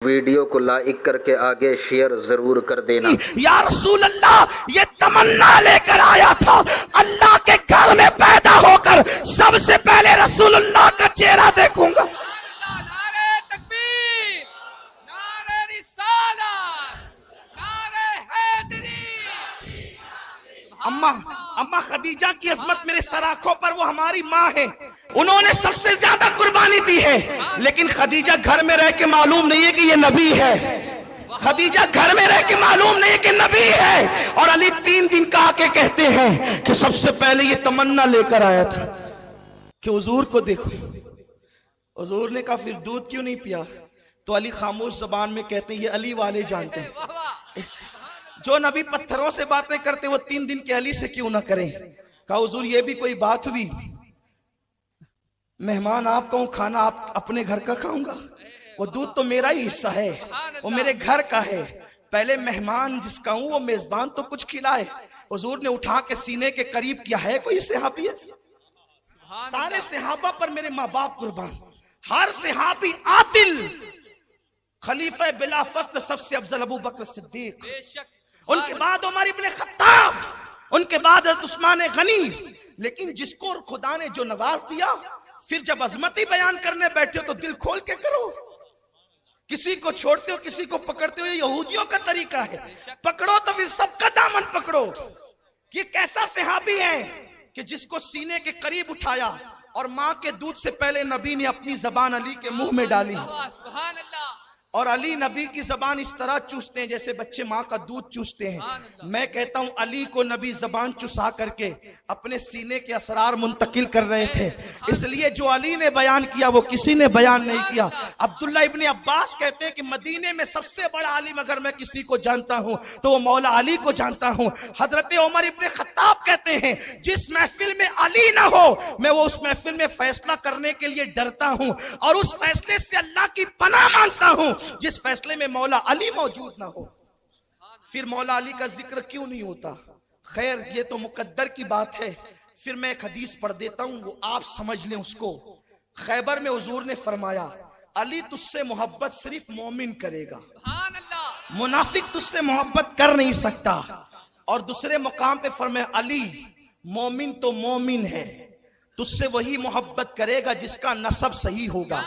Video को like करके आगे शेयर जरूर कर देना। या रसूल अल्लाह, ये तमन्ना लेकर आया था अल्लाह के घर में पैदा होकर सबसे पहले रसूलुल्लाह का चेहरा देखूंगा। नारे तकबीर, नारे रिसालत, नारे हैदरी। अम्मा खदीजा की अजमत मेरे सर आंखों पर, वो हमारी माँ है, उन्होंने सबसे ज्यादा कुर्बानी दी है। लेकिन खदीजा घर में रह के मालूम नहीं है कि ये नबी है। खदीजा घर में रह के मालूम नहीं है कि नबी है। और अली 3 दिन का आके कहते हैं कि सबसे पहले ये तमन्ना लेकर आया था कि हुजूर को देखो। हुजूर ने कहा फिर दूध क्यों नहीं पिया? तो अली खामोश जबान में कहते हैं ये अली वाले जानते हैं। जो नबी पत्थरों से बातें करते वो 3 दिन के अली से क्यों ना करें? कहा हुजूर ये भी कोई बात हुई? मेहमान आप कहूं, खाना आप अपने घर का खाऊंगा? वो दूध तो मेरा ही हिस्सा है, वो मेरे घर का है। पहले मेहमान जिसका हूं वो मेजबान तो कुछ खिलाए। हुजूर ने उठा के सीने के करीब किया है कोई सहाबी है? सारे सहाबा पर मेरे माँ बाप कुर्बान, हर सहाबी आदिल, खलीफा बिला फस्ल सबसे अफजल अबू बकर सिद्दीक, उनके बाद उमर इब्ने खत्ताब, उनके बाद हज़रत उस्मान गनी। लेकिन जिसको खुदा ने जो नवाज दिया, फिर जब अजमती बयान करने बैठे हो तो दिल खोल के करो। किसी को छोड़ते हो, किसी को पकड़ते हो, ये यहूदियों का तरीका है। पकड़ो तो फिर सबका दामन पकड़ो। ये कैसा सहाबी है कि जिसको सीने के करीब उठाया और माँ के दूध से पहले नबी ने अपनी जबान अली के मुंह में डाली। और अली नबी की जबान इस तरह चूसते हैं जैसे बच्चे माँ का दूध चूसते हैं। मैं कहता हूँ अली को नबी जबान चुसा करके अपने सीने के असरार मुंतकिल कर रहे थे। इसलिए जो अली ने बयान किया वो किसी ने बयान नहीं किया। अब्दुल्ला इब्ने अब्बास कहते हैं कि मदीने में सबसे बड़ा आलिम अगर मैं किसी को जानता हूँ तो वो मौला अली को जानता हूँ। हजरत उमर इब्ने खत्ताब कहते हैं जिस महफिल में अली ना हो मैं वो उस महफिल में फैसला करने के लिए डरता हूँ और उस फैसले से अल्लाह की पनाह मांगता हूँ जिस फैसले में मौला अली मौजूद ना हो। फिर मौला अली का जिक्र क्यों नहीं होता? खैर ये तो मुकद्दर की बात है। फिर मैं एक हदीस पढ़ देता हूं, वो आप समझ लें उसको। खैबर में हुजूर ने फरमाया अली तुझसे मोहब्बत सिर्फ मोमिन करेगा, मुनाफिक तुझसे मोहब्बत कर नहीं सकता। और दूसरे मुकाम पे फरमाया अली मोमिन तो मोमिन है, तुझसे वही मोहब्बत करेगा जिसका नसब सही होगा,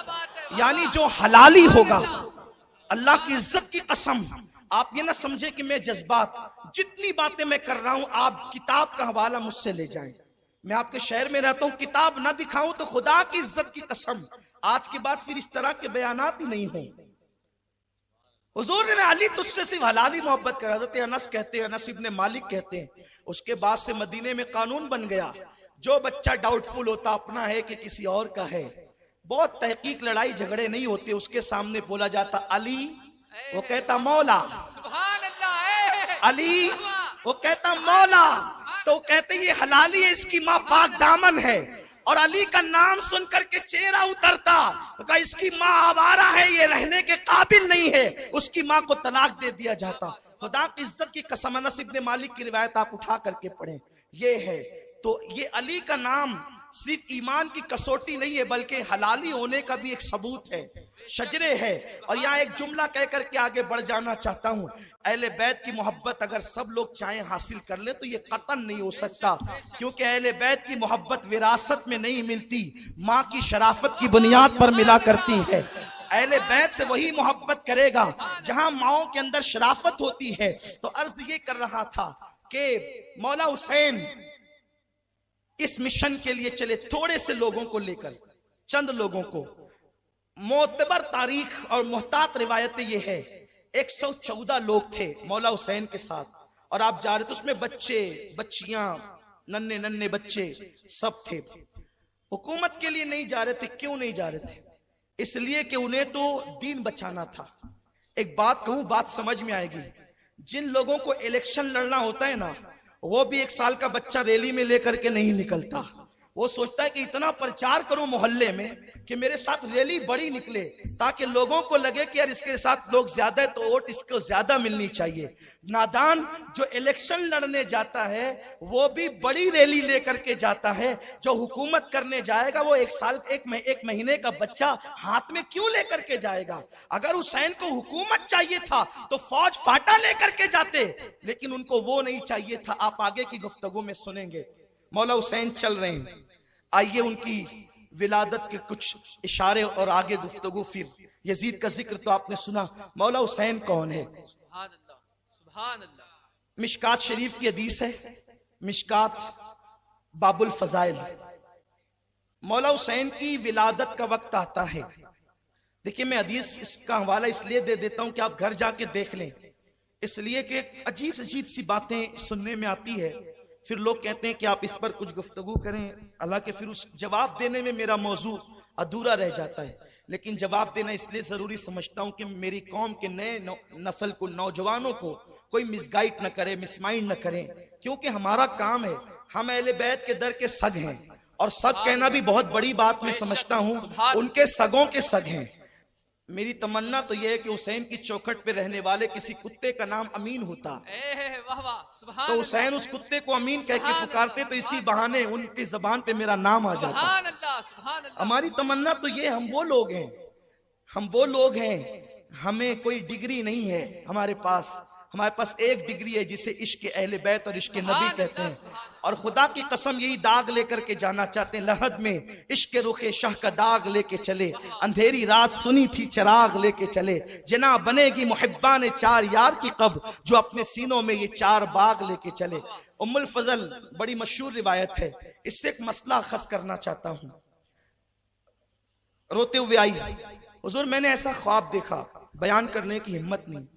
यानी जो हलाली होगा। अल्लाह की इज्जत की कसम, आप ये ना समझे कि मैं जज्बात, जितनी बातें मैं कर रहा हूं आप किताब का हवाला मुझसे ले जाएं। मैं आपके शहर में रहता हूं, किताब ना दिखाऊं तो खुदा की इज्जत की कसम आज के बाद फिर इस तरह के बयानात ही नहीं हों। हुजूर ने अली तुझसे सिर्फ हलाली मोहब्बत कर। हज़रत अनस कहते हैं, अनस इब्ने मालिक कहते हैं, उसके बाद से मदीने में कानून बन गया जो बच्चा डाउटफुल होता अपना है कि किसी और का है, बहुत तहकीक लड़ाई झगड़े नहीं होते, उसके सामने बोला जाता अली, वो कहता मौला, अली, वो कहता मौला। तो कहते ये हलाली है, इसकी माँ पाक दामन है। और अली का नाम सुन करके चेहरा उतरता, तो कहा इसकी माँ आवारा है, ये रहने के काबिल नहीं है, उसकी माँ को तलाक दे दिया जाता। खुदा की इज्जत की कसम, अनस इब्ने मालिक की रिवायत आप उठा करके पढ़ें, ये है। तो ये अली का नाम सिर्फ ईमान की कसौटी नहीं है बल्कि हलाली होने का भी एक सबूत है, शजरे है। और यहाँ एक जुमला कह करके आगे बढ़ जाना चाहता हूँ, अहले बैत की मोहब्बत अगर सब लोग चाहें हासिल कर ले तो ये कतन नहीं हो सकता, क्योंकि अहले बैत की मोहब्बत विरासत में नहीं मिलती, माँ की शराफत की बुनियाद पर मिला करती है। अहले बैत से वही मोहब्बत करेगा जहां माओं के अंदर शराफत होती है। तो अर्ज ये कर रहा था कि मौला हुसैन इस मिशन के लिए चले, थोड़े से लोगों को लेकर, चंद लोगों को। मोतबर तारीख और मुहतात रिवायतें ये है 114 लोग थे मौला हुसैन के साथ, और आप जा रहे थे उसमें बच्चे बच्चियां, नन्हे नन्हे बच्चे सब थे। हुकूमत के लिए नहीं जा रहे थे। क्यों नहीं जा रहे थे? इसलिए कि उन्हें तो दीन बचाना था। एक बात कहूं, बात समझ में आएगी। जिन लोगों को इलेक्शन लड़ना होता है ना, वो भी 1 साल का बच्चा रैली में लेकर के नहीं निकलता, वो सोचता है कि इतना प्रचार करूं मोहल्ले में कि मेरे साथ रैली बड़ी निकले, ताकि लोगों को लगे कि यार इसके साथ लोग ज्यादा है तो वोट इसको ज्यादा मिलनी चाहिए। नादान जो इलेक्शन लड़ने जाता है वो भी बड़ी रैली लेकर के जाता है। जो हुकूमत करने जाएगा वो एक महीने का बच्चा हाथ में क्यों लेकर के जाएगा? अगर हुसैन को हुकूमत चाहिए था तो फौज फाटा लेकर के जाते, लेकिन उनको वो नहीं चाहिए था। आप आगे की गुफ्तगू में सुनेंगे। मौला हुसैन चल रहे हैं, आइए उनकी विलादत के कुछ इशारे और आगे गुफ्तगू। फिर यजीद का जिक्र तो आपने सुना। मौला हुसैन कौन है? सुभान अल्लाह, सुभान अल्लाह। मिशकात शरीफ की हदीस है, मिशकात बाबुल फजाइल। मौला हुसैन की विलादत का वक्त आता है। देखिए मैं हदीस इसका हवाला इसलिए दे देता हूं कि आप घर जाके देख लें, इसलिए कि अजीब सी बातें सुनने में आती है। फिर लोग कहते हैं कि आप इस पर कुछ गुफ्तगू करें, हालांकि फिर उस जवाब देने में मेरा मौजू अधूरा रह जाता है। लेकिन जवाब देना इसलिए जरूरी समझता हूं कि मेरी कौम के नए नस्ल को, नौजवानों को कोई मिसगाइड न करे, मिसमाइंड न करें, क्योंकि हमारा काम है। हम अहले बैत के दर के सग हैं, और सग कहना भी बहुत बड़ी बात मैं समझता हूं। उनके सगों के सग हैं। मेरी तमन्ना तो यह है कि हुसैन की चौखट पे रहने वाले किसी कुत्ते का नाम अमीन होता, तो हुसैन उस कुत्ते को अमीन कह के पुकारते, तो इसी बहाने उनकी जबान पे मेरा नाम आ जाता। हमारी तमन्ना तो ये, हम वो लोग हैं, हमें कोई डिग्री नहीं है हमारे पास एक डिग्री है जिसे इश्क अहले बैत और इश्क नबी कहते हैं। और खुदा की कसम यही दाग लेकर के जाना चाहते हैं। लहद में इश्क रुखे शाह का दाग लेके चले, अंधेरी रात सुनी थी चराग लेके चले, जना बनेगी मुहिब्बा ने चार यार की कब, जो अपने सीनों में ये चार बाग लेके चले। उम्मुल फजल बड़ी मशहूर रिवायत है, इससे एक मसला खस करना चाहता हूं। रोते हुए आई, हुजूर मैंने ऐसा ख्वाब देखा, बयान करने की हिम्मत नहीं।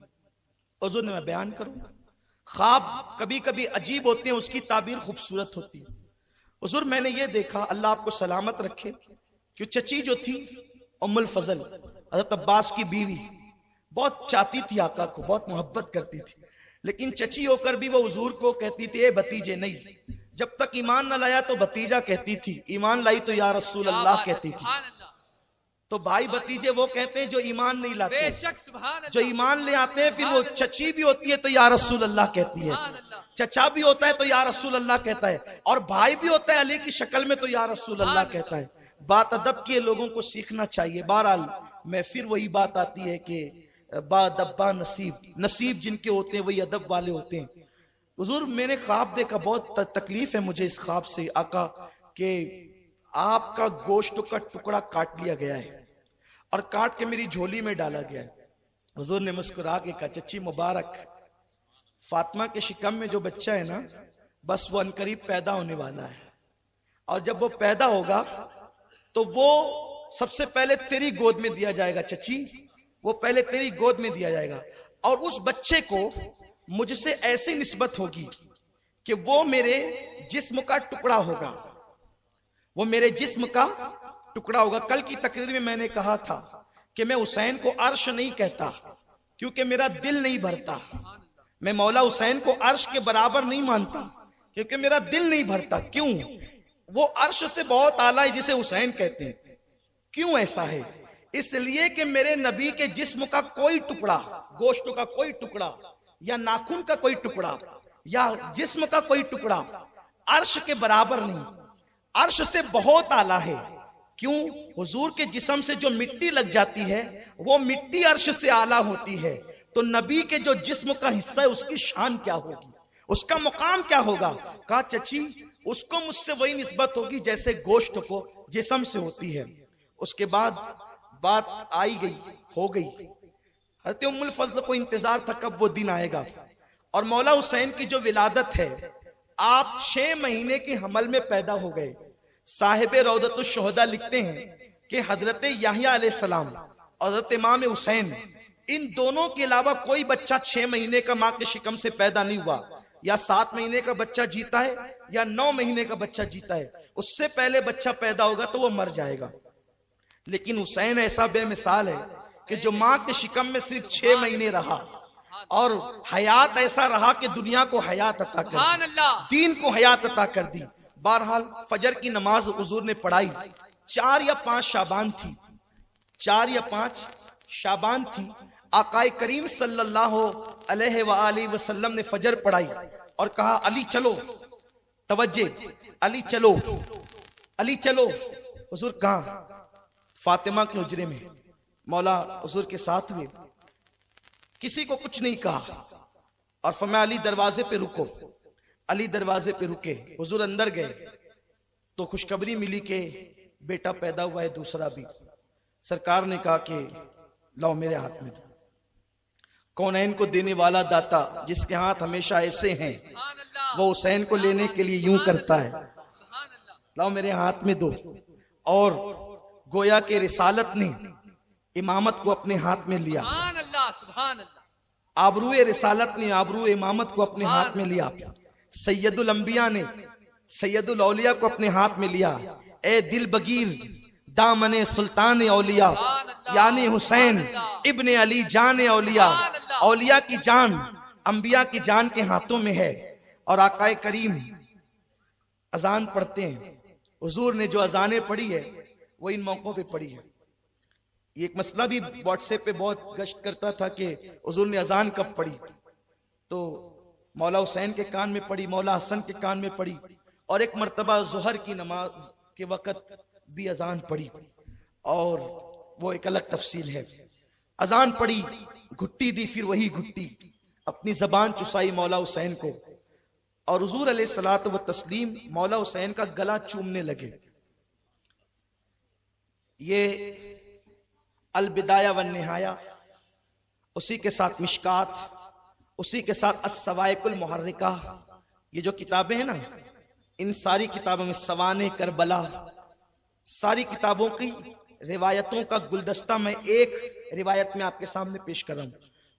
हुजूर ने मैं बयान करूं? ख्वाब कभी कभी अजीब होते हैं, उसकी ताबीर खूबसूरत होती है। हुजूर मैंने ये देखा, अल्लाह आपको सलामत रखे, कि चची जो थी उम्मुल फजल, हज़रत अब्बास की बीवी, बहुत चाहती थी आका को, बहुत मोहब्बत करती थी, लेकिन चची होकर भी वो हुजूर को कहती थी ए भतीजे नहीं। जब तक ईमान न लाया तो भतीजा कहती थी, ईमान लाई तो या रसूल अल्लाह कहती थी। तो भाई भतीजे वो कहते हैं जो ईमान नहीं लाते, जो ईमान ले आते हैं। फिर वो चची भी होती है तो या रसूल अल्लाह कहती है, चचा भी होता है तो या रसूल अल्लाह कहता है, और भाई भी होता है अली की शक्ल में तो या रसूल अल्लाह कहता है। बात अदब की लोगों को सीखना चाहिए। बहरहाल मैं फिर वही बात आती है कि बादब्बा नसीब जिनके होते हैं वही अदब वाले होते हैं। हुजूर मैंने ख्वाब देखा, बहुत तकलीफ है मुझे इस ख्वाब से आका, कि आपका गोश्त का टुकड़ा काट लिया गया है और काट के मेरी झोली में डाला गया है। हुजूर ने मुस्कुरा के कहा, चची मुबारक, फातिमा के शिकम में जो बच्चा है ना, बस वो अनकरीब पैदा होने वाला है, और जब वो पैदा होगा तो वो सबसे पहले तेरी गोद में दिया जाएगा। चची, वो पहले तेरी गोद में दिया जाएगा, और उस बच्चे को मुझसे ऐसी निस्बत होगी कि वो मेरे जिस्म का टुकड़ा होगा, वो मेरे जिस्म का टुकड़ा होगा। कल की तकरीर में मैंने कहा था कि मैं हुसैन को अर्श नहीं कहता, क्योंकि मेरा दिल नहीं भरता। मैं मौला हुसैन को अर्श के बराबर नहीं मानता, क्योंकि मेरा दिल नहीं भरता। क्यों? वो अर्श से बहुत आला है जिसे हुसैन कहते हैं। क्यों ऐसा है? इसलिए कि मेरे नबी के जिस्म का कोई टुकड़ा, गोश्त का कोई टुकड़ा, या नाखून का कोई टुकड़ा, या जिस्म का कोई टुकड़ा अर्श के बराबर नहीं, अर्श से बहुत आला है। क्यों? हुजूर के जिस्म से जो मिट्टी लग जाती है वो मिट्टी अर्श से आला होती है। तो नबी के जो जिस्म का हिस्सा है उसकी शान क्या होगी, उसका मुकाम क्या होगा? कहा चची, उसको मुझसे वही निस्बत होगी जैसे गोश्त को जिस्म से होती है। उसके बाद बात आई गई, हो गई। हज़रत उम्मुल फज़ल को इंतजार था कब वो दिन आएगा। और मौला हुसैन की जो विलादत है, आप 6 महीने के हमल में पैदा हो गए। साहिब रौदतुश शुहदा लिखते हैं कि हजरत याहिया अलैहिस्सलाम और हजरत इमाम हुसैन, इन दोनों के अलावा कोई बच्चा 6 महीने का मां के शिकम से पैदा नहीं हुआ। या 7 महीने का बच्चा जीता है या 9 महीने का बच्चा जीता है, उससे पहले बच्चा पैदा होगा तो वो मर जाएगा। लेकिन हुसैन ऐसा बेमिसाल है कि जो मां के शिकम में सिर्फ 6 महीने रहा, और हयात ऐसा रहा कि दुनिया को हयात अता कर दी, दीन को हयात अता कर दी। बहरहाल फजर की नमाज हुजूर ने पढ़ाई। 4 या 5 शाबान थी, 4 या 5 शाबान थी। आकाए करीम सल्लल्लाहु अलैहि वसल्लम ने फजर पढ़ाई और कहा अली चलो, तवज्जे, अली चलो, अली चलो। हुजूर कहाँ? फातिमा के हुजरे में, मौला हुजूर के साथ हुए। किसी को कुछ नहीं कहा और फरमाया अली दरवाजे पे रुको। अली दरवाजे पे रुके। हुजूर अंदर गए तो खुशखबरी मिली कि बेटा पैदा हुआ है, दूसरा भी। सरकार ने कहा कि लाओ मेरे हाथ में। कौनैन को देने वाला दाता जिसके हाथ हमेशा ऐसे हैं, वो हुसैन को लेने के लिए यूं करता है, लाओ मेरे हाथ में दो। और गोया के रिसालत ने इमामत को अपने हाथ में लिया। आबरूए रिसालत ने आबरूए इमामत को अपने हाथ में लिया। सैयदुल अंबिया ने सैयदुल औलिया को अपने हाथ में लिया। ए दिल बगीर दामने सुल्तान औलिया, यानी हुसैन इब्ने अली जान औलिया। औलिया की जान अंबिया की जान के हाथों में है। और आकाए करीम अजान पढ़ते हैं। हुजूर ने जो अजानें पढ़ी है वो इन मौकों पे पढ़ी है। ये एक मसला भी व्हाट्सएप पे बहुत गश्त करता था कि हुजूर ने अजान कब पढ़ी, तो मौला हुसैन के कान में पढ़ी, मौला हसन के कान में पढ़ी, और एक मर्तबा ज़ोहर की नमाज के वक़्त भी अजान पढ़ी, और वो एक अलग तफसील है। अजान पढ़ी, घुट्टी दी, फिर वही घुट्टी, अपनी जबान चुसाई मौला हुसैन को, और हुजूर अलैहिस्सलातु व तस्लीम मौला हुसैन का गला चूमने लगे। ये अल बिदाया व निहाया, उसी के साथ मिशकात, उसी के साथ अस्सवाइकुल मुहर्रिका, ये जो किताबें हैं ना, इन सारी किताबों में सवाने करबला, सारी किताबों की रिवायतों का गुलदस्ता मैं एक रिवायत में आपके सामने पेश कर रहा हूं।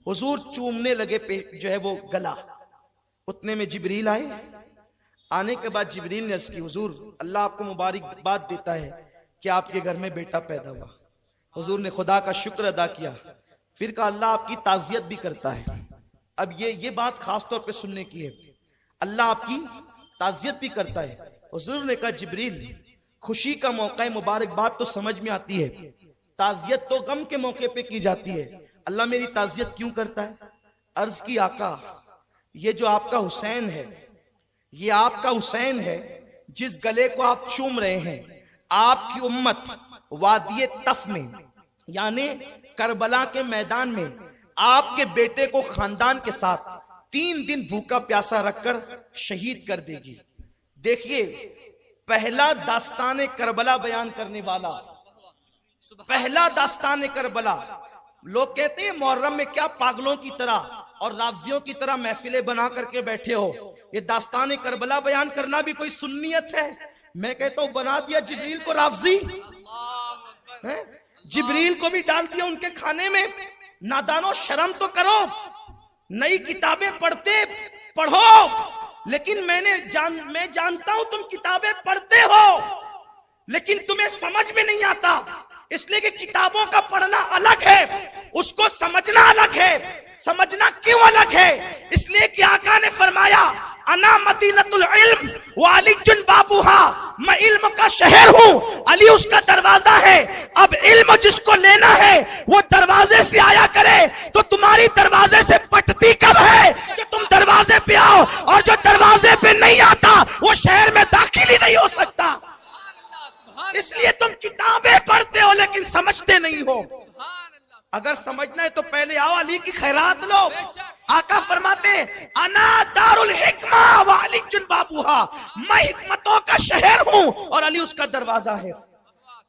हुजूर चूमने लगे पे जो है वो गला। उतने में जिब्रील आए। आने के बाद जिब्रील ने अर्ज की, हुजूर अल्लाह आपको मुबारकबाद देता है कि आपके घर में बेटा पैदा हुआ। हुजूर ने खुदा का शुक्र अदा किया। फिर कहा अल्लाह आपकी ताज़ियत भी करता है। अब ये बात खास तौर पे सुनने की है, अल्लाह आपकी ताज़ियत भी करता है। हुजूर ने कहा जिब्रील, खुशी का मौका है, मुबारकबाद तो समझ में आती है, ताज़ियत तो गम के मौके पे की जाती है, अल्लाह मेरी ताज़ियत क्यों करता है? अर्ज की आका, ये जो आपका हुसैन है, ये आपका हुसैन है जिस गले को आप चूम रहे हैं। आपकी उम्मत वादिये तफ में, यानी करबला के मैदान में, आपके बेटे को खानदान के साथ 3 दिन भूखा प्यासा रखकर शहीद कर देगी। देखिए, पहला दास्ताने करबला बयान करने वाला, पहला दास्ताने करबला। लोग कहते हैं मुहर्रम में क्या पागलों की तरह और रावजियों की तरह महफिलें बना करके बैठे हो, ये दास्ताने करबला बयान करना भी कोई सुन्नियत है? मैं कहता हूं बना दिया जिब्रील को रावजी, जिब्रील को भी डाल दिया उनके खाने में। नादानो, शर्म तो करो। नई किताबें पढ़ो, लेकिन मैं जानता हूं तुम किताबें पढ़ते हो, लेकिन तुम्हें समझ में नहीं आता, इसलिए कि किताबों का पढ़ना अलग है, उसको समझना अलग है। समझना क्यों अलग है? इसलिए कि आका ने फरमाया अना मदीनतुल इल्म व अली जुन बाबूहा, मैं इल्म का शहर हूं, अली उसका दरवाजा है। अब इल्म जिसको लेना है वो दरवाजे से आया करे, तो तुम्हारी दरवाजे से पटती कब है कि तुम दरवाजे पे आओ, और जो दरवाजे पे नहीं आता वो शहर में दाखिल ही नहीं हो सकता। इसलिए तुम किताबें पढ़ते हो लेकिन समझते नहीं हो। अगर समझना है तो पहले आओ, अली की खैरात लो। आका फरमाते अना दारुल हिकमा व अली जुन बाबूहा, मैं हिकमतों का शहर हूं और अली उसका दरवाजा है।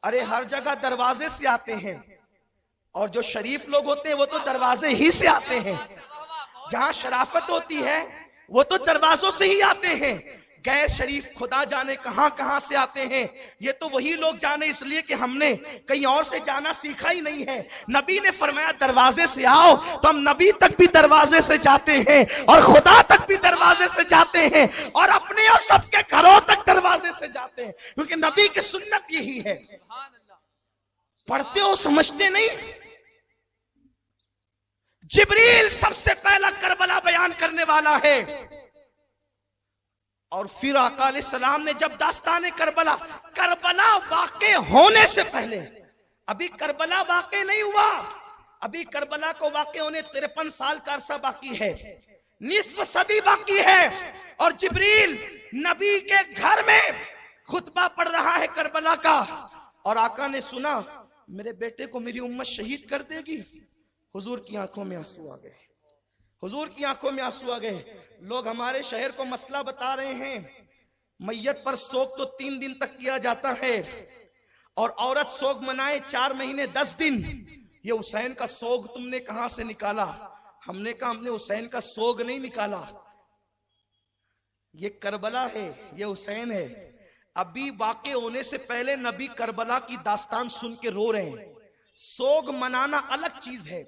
अरे हर जगह दरवाजे से आते हैं, और जो शरीफ लोग होते हैं वो तो दरवाजे ही से आते हैं। जहां शराफत होती है वो तो दरवाजों से ही आते हैं। गैर शरीफ खुदा जाने कहां कहां से आते हैं, ये तो वही लोग जाने, इसलिए कि हमने कहीं और से जाना सीखा ही नहीं है। नबी ने फरमाया दरवाजे से आओ, तो हम नबी तक भी दरवाजे से जाते हैं और खुदा तक भी दरवाजे से जाते हैं और अपने और सबके घरों तक दरवाजे से जाते हैं, क्योंकि नबी की सुन्नत यही है। पढ़ते हो, समझते नहीं। जिब्रील सबसे पहला करबला बयान करने वाला है। और फिर आका अलैहिस्सलाम ने जब दास्तान करबला, करबला वाक़े होने से पहले, अभी करबला वाक़े नहीं हुआ, अभी करबला को वाक़े होने 53 साल का अरसा बाकी है, निस्फ सदी बाकी है, और जिब्रील नबी के घर में खुतबा पढ़ रहा है करबला का, और आका ने सुना मेरे बेटे को मेरी उम्मत शहीद कर देगी। हुजूर की आंखों में आंसू आ गए, हुजूर की आंखों में आंसू आ गए। लोग हमारे शहर को मसला बता रहे हैं, मैयत पर सोग तो 3 दिन तक किया जाता है, और औरत सोग मनाए 4 महीने 10 दिन। ये हुसैन का सोग तुमने कहां से निकाला? हमने कहा हमने हुसैन का सोग नहीं निकाला, ये करबला है, ये हुसैन है। अभी वाक़े होने से पहले नबी करबला की दास्तान सुन के रो रहे हैं। सोग मनाना अलग चीज है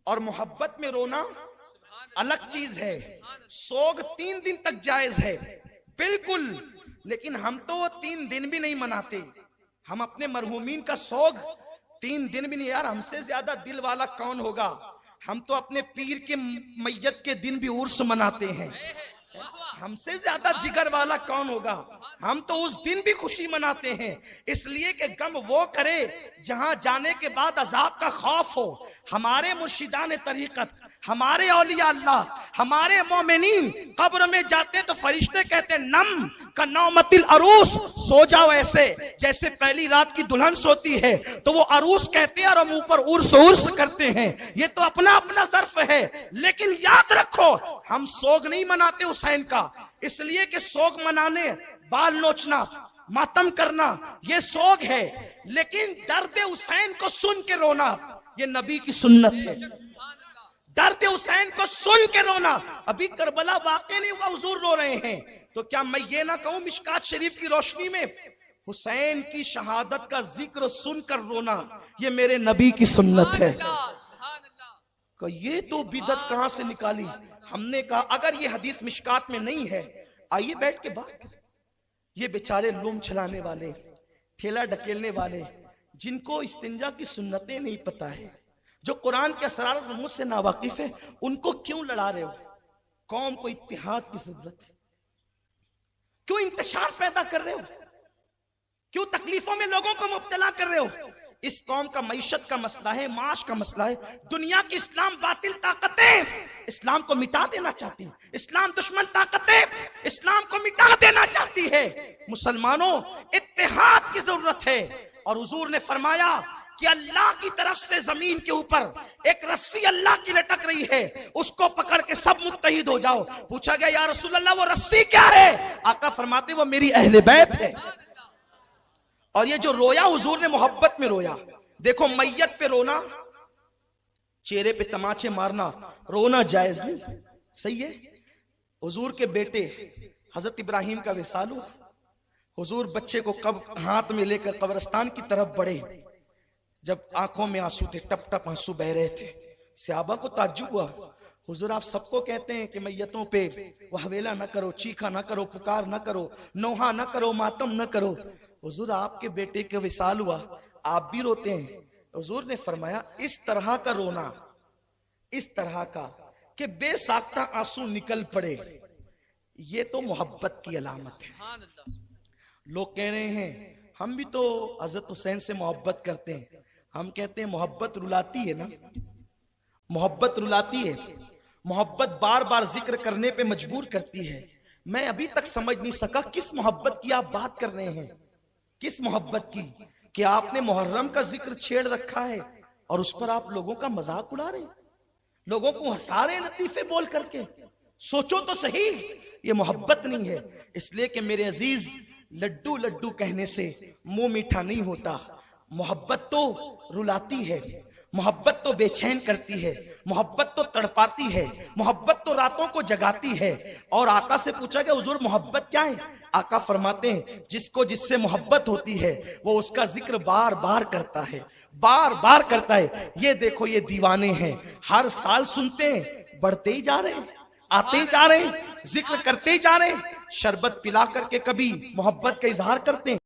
और मोहब्बत में रोना अलग चीज है। सोग 3 दिन तक जायज है बिल्कुल, लेकिन हम तो 3 दिन भी नहीं मनाते। हम अपने मरहूमीन का सोग 3 दिन भी नहीं। यार हमसे ज्यादा दिल वाला कौन होगा? हम तो अपने पीर के मैयत के दिन भी उर्स मनाते हैं। हमसे ज्यादा जिगर वाला कौन होगा? हम तो उस दिन भी खुशी मनाते हैं, इसलिए कि गम वो करे जहां जाने के बाद अजाब का खौफ हो। हमारे मुर्शिदान तरीकत, हमारे औलिया अल्लाह, हमारे मोमिनीन कब्र में जाते तो फरिश्ते कहते नम का नौमतिल अरूस, सो जाओ ऐसे जैसे पहली रात की दुल्हन सोती है। तो वो अरूस कहते हैं और हम ऊपर उर्स उर्स करते हैं। ये तो अपना अपना ज़र्फ है, लेकिन याद रखो हम सोग नहीं मनाते हुसैन का, इसलिए कि सोग मनाने बाल नोचना, मातम करना ये सोग है, लेकिन दर्द हुसैन को सुन के रोना ये नबी की सुन्नत है। दर्द हुसैन को सुन के रोना। अभी करबला वाक़े नहीं हुआ, हुजूर रो रहे हैं, तो क्या मैं ये ना कहूं मिशकात शरीफ की रोशनी में हुसैन की शहादत का जिक्र सुनकर रोना ये मेरे नबी की सुन्नत है? तो ये तो बिदत कहां से निकाली? हमने कहा अगर ये हदीस मिशकात में नहीं है, आइए बैठ के बात करें। ये बेचारे लूम चलाने वाले, ठेला ढकेलने वाले, जिनको इस्तिंजा की सुन्नतें नहीं पता है, जो कुरान के असरार और रुमूज से नावाकिफ है, उनको क्यों लड़ा रहे हो? कौम को इत्तिहाद की जरूरत है, क्यों इंतशार पैदा कर रहे हो? क्यों तकलीफों में लोगों को मुब्तला कर रहे हो? इस कौम का मईशत का मसला है, माश का मसला है। दुनिया की इस्लाम बातिल ताकतें इस्लाम को मिटा देना चाहती हैं, इस्लाम दुश्मन ताकतें इस्लाम को मिटा देना चाहती है। मुसलमानों इत्तिहाद की जरूरत है। और हुजूर ने फरमाया कि अल्लाह की तरफ से जमीन के ऊपर एक रस्सी अल्लाह की लटक रही है, उसको पकड़ के सब मुत्तहिद हो जाओ। पूछा गया या रसूल अल्लाह वो रस्सी क्या है? आका फरमाते वो मेरी अहले बैत है। और ये जो रोया हुजूर ने मोहब्बत में रोया। देखो मैयत पे रोना, चेहरे पे तमाचे मारना, रोना जायज नहीं, सही है। हुजूर के बेटे हजरत इब्राहिम का विसाल हुआ। हुजूर बच्चे को कब हाथ में लेकर कब्रिस्तान की तरफ बढ़े, जब आंखों में आंसू थे, टप टप आंसू बह रहे थे। सहाबा को ताज्जुब हुआ, हुजूर आप सबको कहते हैं कि मैयतों पे वहवेला न करो, चीखा न करो, पुकार न करो, नोहा न करो, मातम न करो। हुजूर आपके बेटे के विसाल हुआ, आप भी रोते हैं। हुजूर ने फरमाया इस तरह का रोना, इस तरह का कि बेसाख्ता आंसू निकल पड़े, ये तो मोहब्बत की अलामत है। लोग कह रहे हैं हम भी तो हजरत हुसैन से मोहब्बत करते हैं। हम कहते हैं मोहब्बत रुलाती है ना, मोहब्बत रुलाती है। मोहब्बत बार बार जिक्र करने पे मजबूर करती है। मैं अभी तक समझ नहीं सका किस मोहब्बत की आप बात कर रहे हैं, किस मोहब्बत की? कि आपने मुहर्रम का जिक्र छेड़ रखा है और उस पर आप लोगों का मजाक उड़ा रहे, लोगों को हंसा रहे लतीफे बोल करके। सोचो तो सही, ये मोहब्बत नहीं है। इसलिए कि मेरे अजीज, लड्डू लड्डू कहने से मुंह मीठा नहीं होता। मोहब्बत तो रुलाती है, मोहब्बत तो बेचैन करती है, मोहब्बत तो तड़पाती है, मोहब्बत तो रातों को जगाती है। और आका से पूछा गया हुजूर मोहब्बत क्या है? आका फरमाते हैं जिसको जिससे मोहब्बत होती है वो उसका जिक्र बार बार करता है, बार बार करता है। ये देखो ये दीवाने हैं, हर साल सुनते हैं, बढ़ते ही जा रहे हैं, आते ही जा रहे हैं, जिक्र करते ही जा रहे हैं। शरबत पिला करके कभी मोहब्बत का इजहार करते हैं।